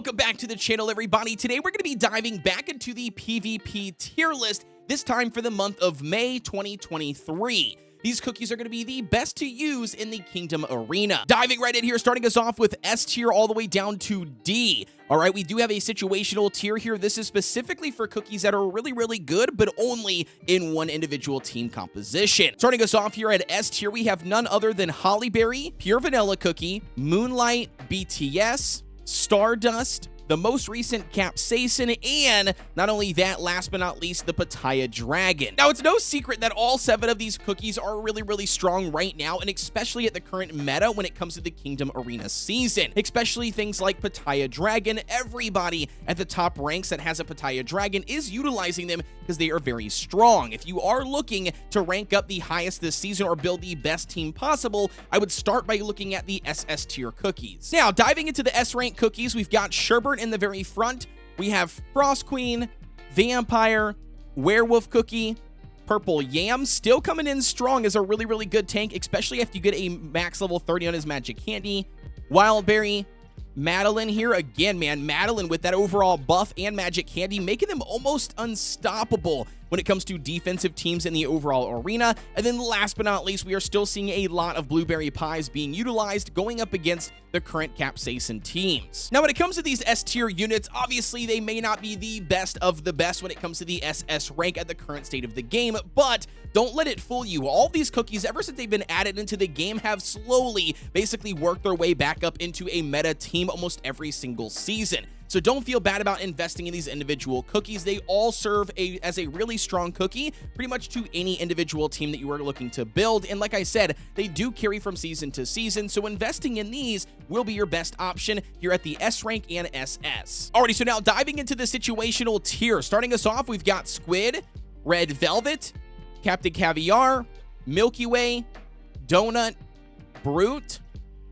Welcome back to the channel, everybody. Today we're going to be diving back into the PvP tier list, this time for the month of May 2023. These cookies are going to be the best to use in the Kingdom Arena. Diving right in here, starting us off with S tier all the way down to D. All right, we do have a situational tier here. This is specifically for cookies that are really good, but only in one individual team composition. Starting us off here at S tier, we have none other than Hollyberry, Pure Vanilla Cookie, Moonlight, BTS, Stardust, the most recent Capsaicin, and not only that, last but not least, the Pitaya Dragon. Now, it's no secret that all 7 of these cookies are really strong right now, and especially at the current meta when it comes to the Kingdom Arena season. Especially things like Pitaya Dragon. Everybody at the top ranks that has a Pitaya Dragon is utilizing them because they are very strong. If you are looking to rank up the highest this season or build the best team possible, I would start by looking at the SS tier cookies. Now, diving into the S rank cookies, we've got Sherbert in the very front. We have Frost Queen, Vampire, Werewolf Cookie, Purple Yam still coming in strong as a really good tank, especially if you get a max level 30 on his Magic Candy. Wildberry, Madeline here. Again, man, Madeline with that overall buff and Magic Candy, making them almost unstoppable when it comes to defensive teams in the overall arena. And then last but not least, we are still seeing a lot of Blueberry Pies being utilized going up against the current Capsaicin teams. Now, when it comes to these S tier units, obviously they may not be the best of the best when it comes to the SS rank at the current state of the game, but don't let it fool you. All these cookies, ever since they've been added into the game, have slowly basically worked their way back up into a meta team almost every single season. So don't feel bad about investing in these individual cookies. They all serve as a really strong cookie pretty much to any individual team that you are looking to build. And like I said, they do carry from season to season, so investing in these will be your best option here at the S rank and SS. Alrighty, so now diving into the situational tier. Starting us off, we've got Squid, Red Velvet, Captain Caviar, Milky Way, Donut, Brute,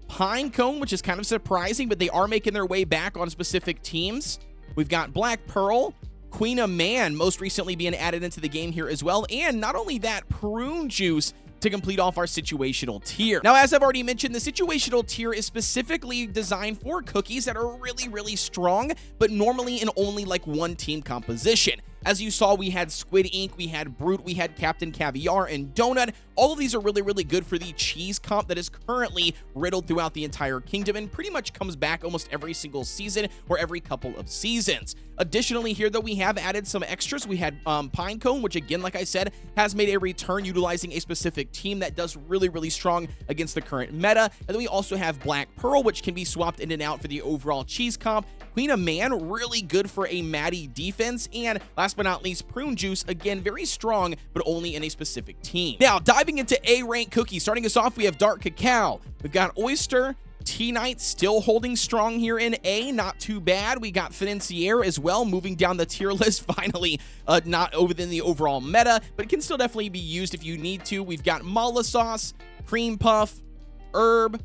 Pinecone, which is kind of surprising, but they are making their way back on specific teams. We've got Black Pearl, Queen of Man, most recently being added into the game here as well, and not only that, Prune Juice to complete off our situational tier. Now, as I've already mentioned, the situational tier is specifically designed for cookies that are really strong, but normally in only like one team composition. As you saw, we had Squid Ink, we had Brute, we had Captain Caviar, and Donut. All of these are really good for the cheese comp that is currently riddled throughout the entire kingdom and pretty much comes back almost every single season or every couple of seasons. Additionally, here, though, we have added some extras. We had Pinecone, which, again, like I said, has made a return utilizing a specific team that does really strong against the current meta. And then we also have Black Pearl, which can be swapped in and out for the overall cheese comp. Queen of Man, really good for a Maddie defense. And last but not least, Prune Juice, again, very strong, but only in a specific team. Now, diving into A rank cookies, starting us off, we have Dark Cacao. We've got Oyster, T-Knight still holding strong here in A, not too bad. We got Financier as well, moving down the tier list, finally, not within the overall meta, but it can still definitely be used if you need to. We've got Mala Sauce, Cream Puff, Herb,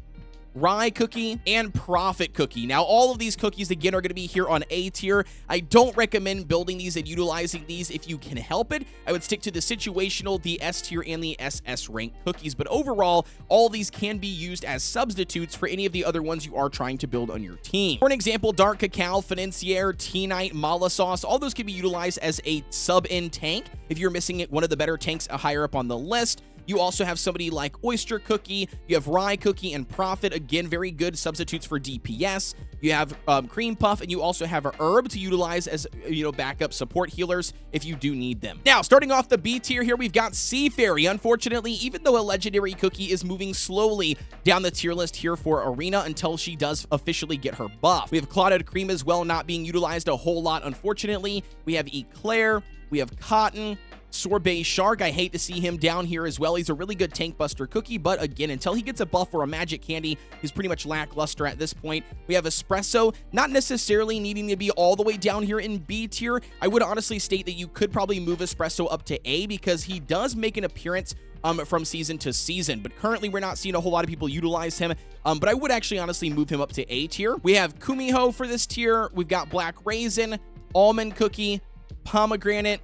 Rye Cookie, and Profit Cookie. Now, all of these cookies, again, are going to be here on A tier. I don't recommend building these and utilizing these if you can help it. I would stick to the situational, the S tier, and the SS rank cookies. But overall, all these can be used as substitutes for any of the other ones you are trying to build on your team. For an example, Dark Cacao, Financier, T-Knight, Mala Sauce, all those can be utilized as a sub-in tank if you're missing one of the better tanks higher up on the list. You also have somebody like Oyster Cookie, you have Rye Cookie and Profit, again, very good substitutes for DPS. You have Cream Puff, and you also have a Herb to utilize as, backup support healers if you do need them. Now, starting off the B tier here, we've got Sea Fairy. Unfortunately, even though a legendary cookie is moving slowly down the tier list here for Arena until she does officially get her buff. We have Clotted Cream as well, not being utilized a whole lot, unfortunately. We have Eclair, we have Cotton, Sorbet Shark. I hate to see him down here as well. He's a really good tank buster cookie, but again, until he gets a buff or a Magic Candy, he's pretty much lackluster at this point. We have Espresso, not necessarily needing to be all the way down here in B tier. I would honestly state that you could probably move Espresso up to A because he does make an appearance from season to season, but currently we're not seeing a whole lot of people utilize him, but I would actually honestly move him up to A tier. We have Kumiho for this tier. We've got Black Raisin, Almond Cookie, Pomegranate,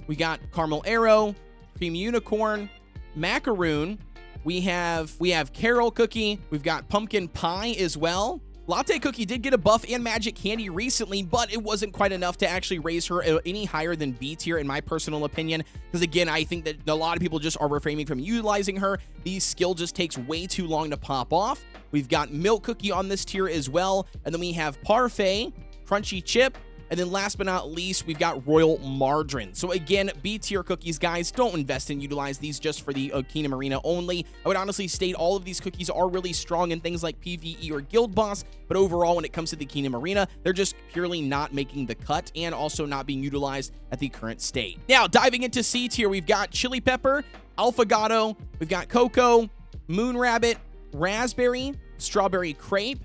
we got Caramel Arrow, Cream Unicorn, Macaroon. We have Carol Cookie. We've got Pumpkin Pie as well. Latte Cookie did get a buff and magic candy recently, but it wasn't quite enough to actually raise her any higher than B tier in my personal opinion, because again, I think that a lot of people just are refraining from utilizing her. The skill just takes way too long to pop off. We've got Milk Cookie on this tier as well, and then we have Parfait, Crunchy Chip, and then last but not least, we've got Royal Margarine. So again, B tier cookies, guys, don't invest and utilize these just for the Kingdom Arena only. I would honestly state all of these cookies are really strong in things like PvE or Guild Boss, but overall, when it comes to the Kingdom Arena, they're just purely not making the cut and also not being utilized at the current state. Now, diving into C tier, we've got Chili Pepper, Alfagato, we've got Cocoa, Moon Rabbit, Raspberry, Strawberry Crepe,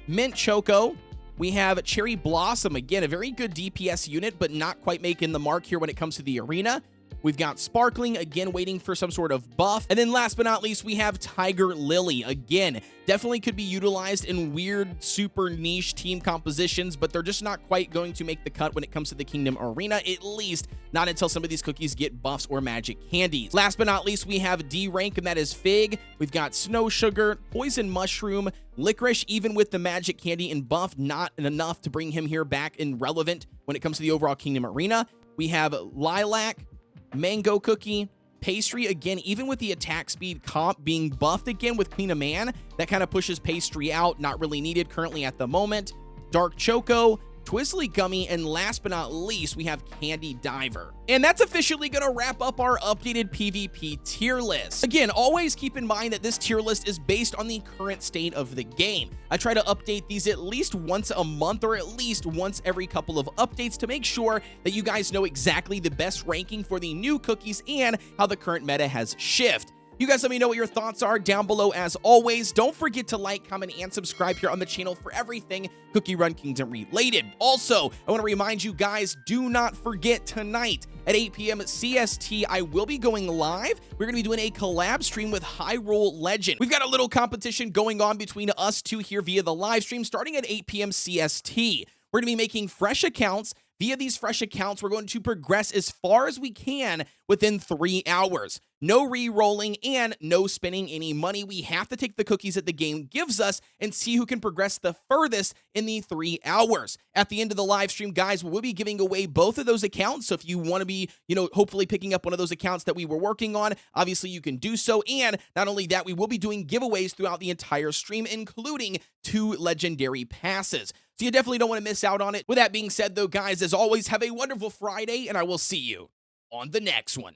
Mint Choco. We have Cherry Blossom, again, a very good DPS unit, but not quite making the mark here when it comes to the arena. We've got Sparkling, again, waiting for some sort of buff. And then last but not least, we have Tiger Lily. Again, definitely could be utilized in weird, super niche team compositions, but they're just not quite going to make the cut when it comes to the Kingdom Arena, at least not until some of these cookies get buffs or magic candies. Last but not least, we have D rank, and that is Fig. We've got Snow Sugar, Poison Mushroom, Licorice, even with the magic candy and buff, not enough to bring him here back and relevant when it comes to the overall Kingdom Arena. We have Lilac, Mango Cookie, Pastry, again, even with the attack speed comp being buffed again with Queen of Man, that kind of pushes Pastry out, not really needed currently at the moment. Dark Choco, Twizzly Gummy, and last but not least, we have Candy Diver. And that's officially going to wrap up our updated PvP tier list. Again, always keep in mind that this tier list is based on the current state of the game. I try to update these at least once a month or at least once every couple of updates to make sure that you guys know exactly the best ranking for the new cookies and how the current meta has shifted. You guys let me know what your thoughts are down below as always. Don't forget to like, comment, and subscribe here on the channel for everything Cookie Run Kingdom related. Also, I want to remind you guys, do not forget tonight at 8 p.m. CST, I will be going live. We're going to be doing a collab stream with Hyrule Legend. We've got a little competition going on between us two here via the live stream starting at 8 p.m. CST. We're going to be making fresh accounts. Via these fresh accounts, we're going to progress as far as we can within 3 hours. No re-rolling and no spending any money. We have to take the cookies that the game gives us and see who can progress the furthest in the 3 hours. At the end of the live stream, guys, we'll be giving away both of those accounts. So if you want to be, hopefully picking up one of those accounts that we were working on, obviously you can do so. And not only that, we will be doing giveaways throughout the entire stream, including 2 legendary passes. So you definitely don't want to miss out on it. With that being said, though, guys, as always, have a wonderful Friday, and I will see you on the next one.